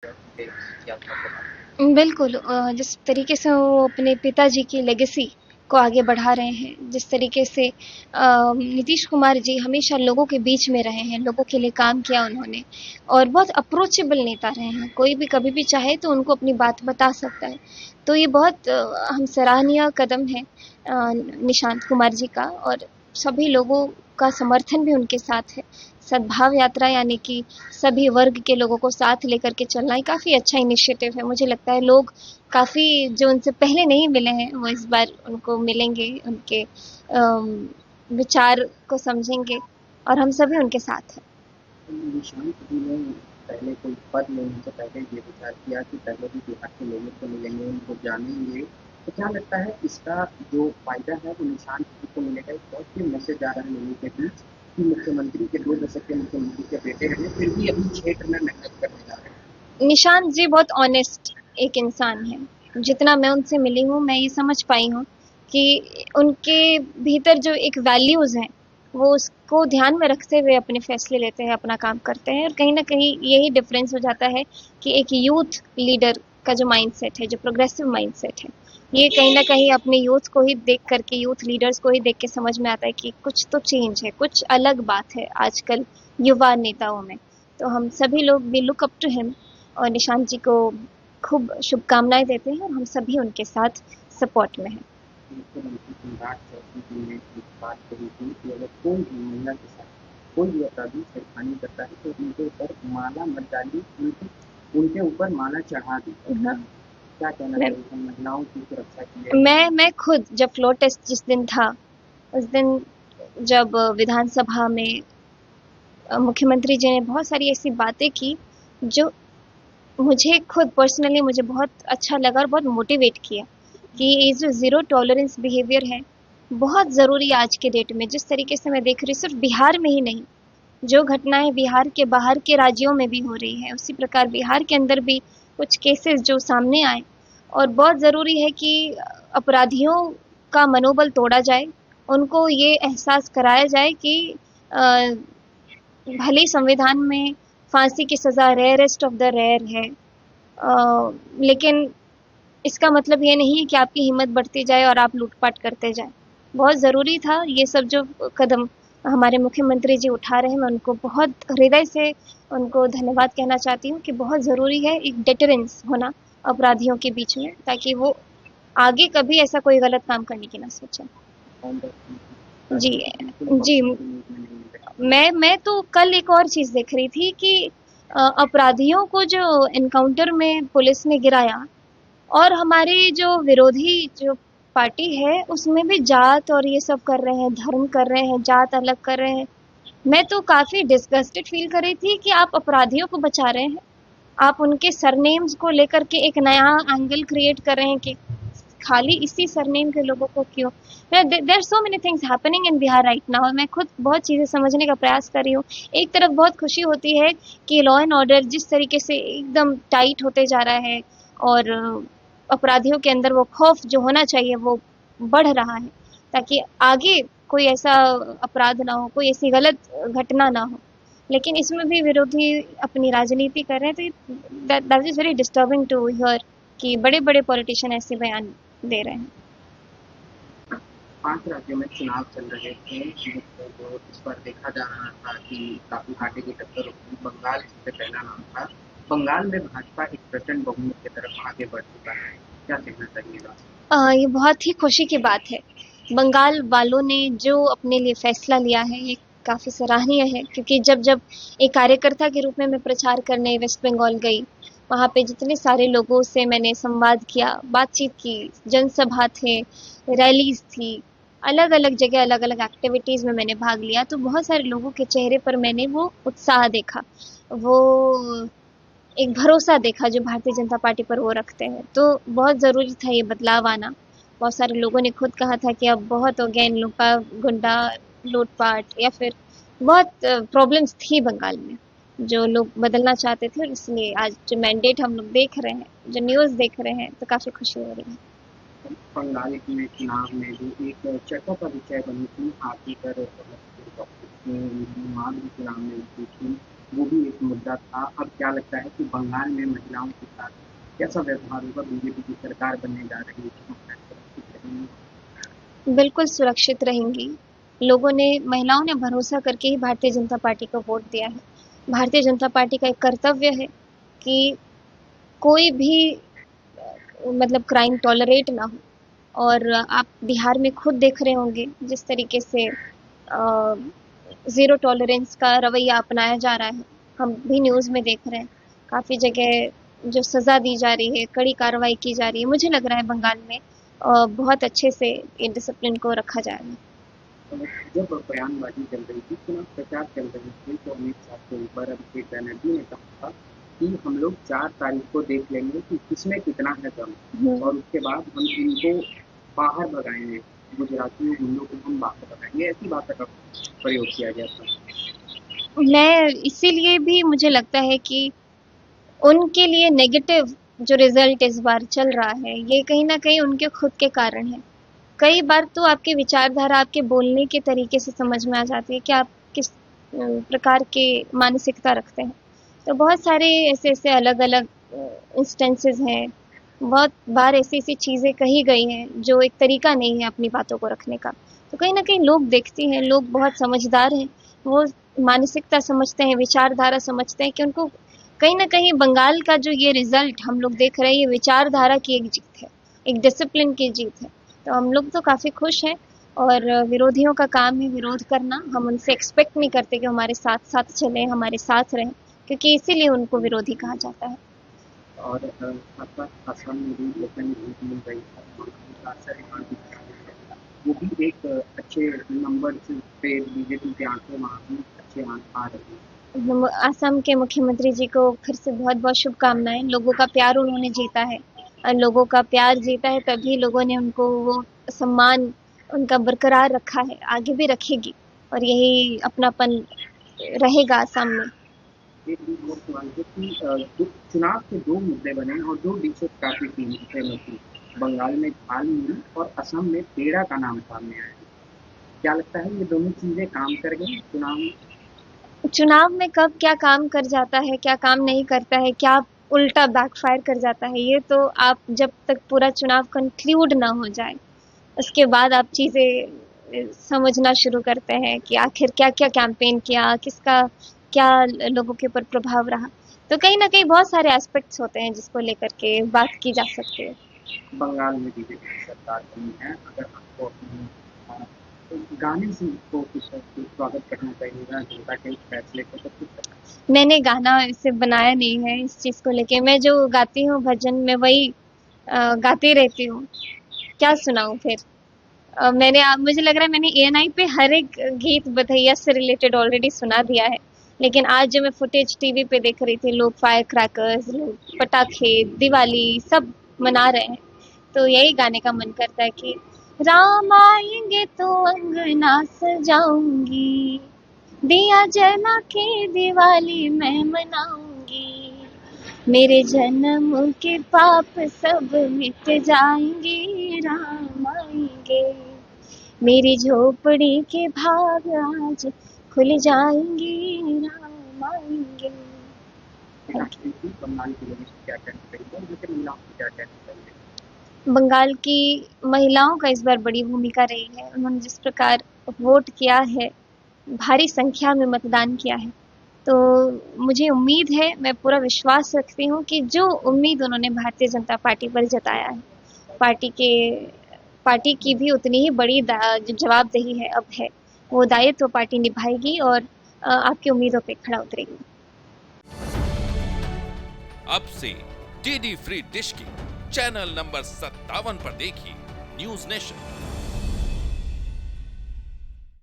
यात्रा के बारे बिल्कुल जिस तरीके से वो अपने पिताजी की लेगेसी को आगे बढ़ा रहे हैं, जिस तरीके से नीतीश कुमार जी हमेशा लोगों के बीच में रहे हैं, लोगों के लिए काम किया उन्होंने और बहुत अप्रोचेबल नेता रहे हैं। कोई भी कभी भी चाहे तो उनको अपनी बात बता सकता है। तो ये बहुत हम सराहनीय कदम है निशांत कुमार जी का और सभी लोगों का समर्थन भी उनके साथ है। सद्भाव यात्रा यानी कि सभी वर्ग के लोगों को साथ लेकर के चलना ये काफ़ी अच्छा इनिशिएटिव है। मुझे लगता है लोग काफ़ी जो उनसे पहले नहीं मिले हैं वो इस बार उनको मिलेंगे, उनके विचार को समझेंगे और हम सभी उनके साथ हैं। में निशांत जी ने पहले कोई पद लेने से पहले ये विचार किया कि पहले भी बिहार के लोगों से मिलेंगे, उनको जानेंगे। तो क्या लगता है इसका जो फ़ायदा है वो निशांत जी को मिलेगा? एक पॉजिटिव मैसेज जा रहा है लोगों के बीच कि मुख्यमंत्री के 2 दशक के मुख्यमंत्री के बेटे हैं, फिर भी अभी क्षेत्र में मेहनत करने जा रहे हैं। निशांत जी बहुत ऑनेस्ट एक इंसान है। जितना मैं उनसे मिली हूँ मैं ये समझ पाई हूँ कि उनके भीतर जो एक वैल्यूज़ हैं वो उसको ध्यान में रखते हुए अपने फैसले लेते हैं, अपना काम करते हैं और कहीं ना कहीं यही डिफरेंस हो जाता है कि एक यूथ लीडर का जो माइंडसेट है, जो प्रोग्रेसिव माइंडसेट है, ये कहीं ना कहीं अपने यूथ को ही देख करके, यूथ लीडर्स को ही देख के समझ में आता है कि कुछ तो चेंज है, कुछ अलग बात है आजकल युवा नेताओं में। तो हम सभी लोग we look up to him और निशांत जी को खूब शुभकामनाएं देते हैं और हम सभी उनके साथ सपोर्ट में हैं। मुख्यमंत्री सम्राट चौधरी जी ने एक बात कही थी कि अगर कोई भी महिला के साथ कोई भी अपराधी छेड़खानी करता है तो उनके ऊपर माला मत डालिए, उनके ऊपर माला चढ़ा दीजिए। हाँ, क्या कहना मैं चाहिए महिलाओं की सुरक्षा के लिए? मैं खुद जब फ्लोर टेस्ट जिस दिन था उस दिन जब विधानसभा में मुख्यमंत्री जी ने बहुत सारी ऐसी बातें की जो मुझे खुद पर्सनली मुझे बहुत अच्छा लगा और बहुत मोटिवेट किया कि ये जो ज़ीरो टॉलरेंस बिहेवियर है बहुत ज़रूरी है आज के डेट में। जिस तरीके से मैं देख रही हूँ सिर्फ बिहार में ही नहीं, जो घटनाएं बिहार के बाहर के राज्यों में भी हो रही है उसी प्रकार बिहार के अंदर भी कुछ केसेस जो सामने आए और बहुत ज़रूरी है कि अपराधियों का मनोबल तोड़ा जाए, उनको ये एहसास कराया जाए कि अ, भले ही संविधान में फांसी की सज़ा रेयरेस्ट ऑफ द रेयर है, लेकिन इसका मतलब ये नहीं है कि आपकी हिम्मत बढ़ती जाए और आप लूटपाट करते जाएं। बहुत ज़रूरी था ये सब जो कदम हमारे मुख्यमंत्री जी उठा रहे हैं, मैं उनको बहुत हृदय से उनको धन्यवाद कहना चाहती हूँ कि बहुत ज़रूरी है एक डिटरेंस होना अपराधियों के बीच में ताकि वो आगे कभी ऐसा कोई गलत काम करने की ना सोचें। जी जी मैं तो कल एक और चीज़ देख रही थी कि अपराधियों को जो एनकाउंटर में पुलिस ने गिराया और हमारे जो विरोधी जो पार्टी है उसमें भी जात और ये सब कर रहे हैं, धर्म कर रहे हैं, जात अलग कर रहे हैं। मैं तो काफ़ी डिस्गस्टेड फील कर रही थी कि आप अपराधियों को बचा रहे हैं, आप उनके सरनेम्स को लेकर के एक नया एंगल क्रिएट कर रहे हैं कि खाली इसी सरनेम के लोगों को क्यों। There are so many things happening in Bihar right now. मैं खुद बहुत चीज़ें समझने का प्रयास कर रही हूँ। एक तरफ बहुत खुशी होती है कि लॉ एंड ऑर्डर जिस तरीके से एकदम टाइट होते जा रहा है और अपराधियों के अंदर वो खौफ जो होना चाहिए वो बढ़ रहा है ताकि आगे कोई ऐसा अपराध ना हो, कोई ऐसी गलत घटना ना हो। लेकिन इसमें भी विरोधी अपनी राजनीति कर रहे हैं तो that is very disturbing to hear कि बड़े-बड़े पॉलिटिशियन ऐसे बयान दे रहे हैं। 5 राज्यों में चुनाव चल रहे थे, जो इस पर देखा जा रहा था कि काफ़ी कांटे की टक्कर होगी। बंगाल सबसे पहला नाम था। बंगाल में भाजपा एक प्रचंड बहुमत की तरफ आगे बढ़ चुका है। क्या कहना चाहिएगा? ये बहुत ही खुशी की बात है। बंगाल वालों ने जो अपने लिए फैसला लिया है ये काफ़ी सराहनीय है क्योंकि जब एक कार्यकर्ता के रूप में मैं प्रचार करने वेस्ट बंगाल गई, वहाँ पे जितने सारे लोगों से मैंने संवाद किया, बातचीत की, जनसभा थे, रैलीज़ थी, अलग-अलग जगह अलग-अलग एक्टिविटीज़ में मैंने भाग लिया, तो बहुत सारे लोगों के चेहरे पर मैंने वो उत्साह देखा, वो एक भरोसा देखा जो भारतीय जनता पार्टी पर वो रखते हैं। तो बहुत ज़रूरी था ये बदलाव आना। बहुत सारे लोगों ने खुद कहा था कि अब बहुत हो गया इन लोग का गुंडा लूटपाट या फिर बहुत प्रॉब्लम्स थी बंगाल में जो लोग बदलना चाहते थे और इसलिए आज जो मैंडेट हम लोग देख रहे हैं, जो न्यूज़ देख रहे हैं तो काफ़ी खुशी हो रही है। बंगाल में चुनाव में जो एक चर्चा का विषय बनी थी, हाथी पर मां भी चुनाव में उतरी थी। वो भी एक मुद्दा था। अब क्या लगता है कि बंगाल में महिलाओं के साथ कैसा व्यवहार होगा? बीजेपी की सरकार बनने जा रही है, महिलाएं सुरक्षित रहेंगी? बिल्कुल सुरक्षित रहेंगी। लोगों ने महिलाओं ने भरोसा करके ही भारतीय जनता पार्टी को वोट दिया है। भारतीय जनता पार्टी का एक कर्तव्य है कि कोई भी मतलब क्राइम टॉलरेट ना हो। और आप बिहार में खुद देख रहे होंगे जिस तरीके से ज़ीरो टॉलरेंस का रवैया अपनाया जा रहा है। हम भी न्यूज़ में देख रहे हैं, काफ़ी जगह जो सज़ा दी जा रही है, कड़ी कार्रवाई की जा रही है। मुझे लग रहा है बंगाल में बहुत अच्छे से ये डिसिप्लिन को रखा जाएगा। जब बयानबाजी चल रही थी, चुनाव प्रचार चल रही थी, तो अमित शाह के ऊपर अभिषेक बनर्जी ने कहा था कि हम लोग 4 तारीख को देख लेंगे कि किसमें कितना है दम, और उसके बाद हम इनको बाहर भगाएंगे, गुजरातियों गुंडों को हम बाहर भगाएंगे, ऐसी बात का प्रयोग किया गया था। मैं इसीलिए भी मुझे लगता है कि उनके लिए नेगेटिव जो रिजल्ट इस बार चल रहा है, ये कहीं न कहीं उनके खुद के कारण है। कई बार तो आपकी विचारधारा, आपके बोलने के तरीके से समझ में आ जाती है कि आप किस प्रकार के मानसिकता रखते हैं। तो बहुत सारे ऐसे-ऐसे अलग-अलग इंस्टेंसेस हैं, बहुत बार ऐसी-ऐसी चीज़ें कही गई हैं, जो एक तरीका नहीं है अपनी बातों को रखने का। तो कहीं न कहीं लोग देखते हैं, लोग बहुत समझदार हैं, वो मानसिकता समझते हैं, विचारधारा समझते हैं कि उनको कहीं न कहीं बंगाल का जो ये रिज़ल्ट हम लोग देख रहे हैं, ये विचारधारा की एक जीत है, एक डिसिप्लिन की जीत है। तो हम लोग तो काफ़ी खुश हैं और विरोधियों का काम है विरोध करना। हम उनसे एक्सपेक्ट नहीं करते कि हमारे साथ-साथ चलें, हमारे साथ रहें, क्योंकि इसीलिए उनको विरोधी कहा जाता है। और आपका असम में भी लोकल जीत मिल रही है, वो भी एक अच्छे नंबर पे बीजेपी के आंकड़े वहाँ भी अच्छे आ रहे हैं। असम के मुख्यमंत्री जी को फिर से बहुत-बहुत शुभकामनाएँ। लोगों का प्यार उन्होंने जीता है और लोगों का प्यार जीता है तभी लोगों ने उनको वो सम्मान उनका बरकरार रखा है, आगे भी रखेगी और यही अपनापन रहेगा असम में। एक और सवाल है कि चुनाव के 2 मुद्दे बने और 2 डिशेज़ काफ़ी फेमस थी। बंगाल में झाल मुड़ी और असम में पेड़ा का नाम सामने आया है। क्या लगता है ये दोनों चीज़ें काम कर गई चुनाव में? चुनाव में कब क्या काम कर जाता है, क्या काम नहीं करता है, क्या उल्टा बैकफायर कर जाता है, ये तो आप जब तक पूरा चुनाव कंक्लूड ना हो जाए, उसके बाद आप चीज़ें समझना शुरू करते हैं कि आखिर क्या-क्या कैंपेन किया, किसका क्या लोगों के ऊपर प्रभाव रहा। तो कहीं न कहीं बहुत सारे एस्पेक्ट्स होते हैं जिसको लेकर के बात की जा सकती है। बंगाल में बीजेपी की सरकार बनी है, अगर आपको अपने गाने से इसको कुछ स्वागत करना चाहिएगा, जनता के इस फैसले को, तो कुछ मैंने गाना ऐसे बनाया नहीं है इस चीज़ को लेके। मैं जो गाती हूँ भजन, मैं वही गाती रहती हूँ। क्या सुनाऊँ फिर? मुझे लग रहा है मैंने एएनआई पे हर एक गीत बधैया से रिलेटेड ऑलरेडी सुना दिया है। लेकिन आज जो मैं फुटेज टीवी पे देख रही थी, लोग फायर क्रैकर्स, लोग पटाखे, दिवाली सब मना रहे हैं। तो यही गाने का मन करता है कि राम आएंगे तो अंगना सजाऊंगी, दिया जला के दिवाली मैं मनाऊंगी, मेरे जन्म के पाप सब मिट जाएंगे, राम आएंगे, मेरी झोपड़ी के भाग आज खुल जाएंगे, राम आएंगे। बंगाल के लोगों को क्या कहना चाहिए, जैसे महिलाओं को क्या कहना चाहिए? बंगाल की महिलाओं का इस बार बड़ी भूमिका रही है। उन्होंने जिस प्रकार वोट किया है, भारी संख्या में मतदान किया है, तो मुझे उम्मीद है, मैं पूरा विश्वास रखती हूँ कि जो उम्मीद उन्होंने भारतीय जनता पार्टी पर जताया है, पार्टी की भी उतनी ही बड़ी जो जवाबदेही है अब है, वो दायित्व पार्टी निभाएगी और आपकी उम्मीदों पे खड़ा उतरेगी। अब से डीडी फ्री डिश की चैनल नंबर 57 पर देखिए न्यूज नेशन।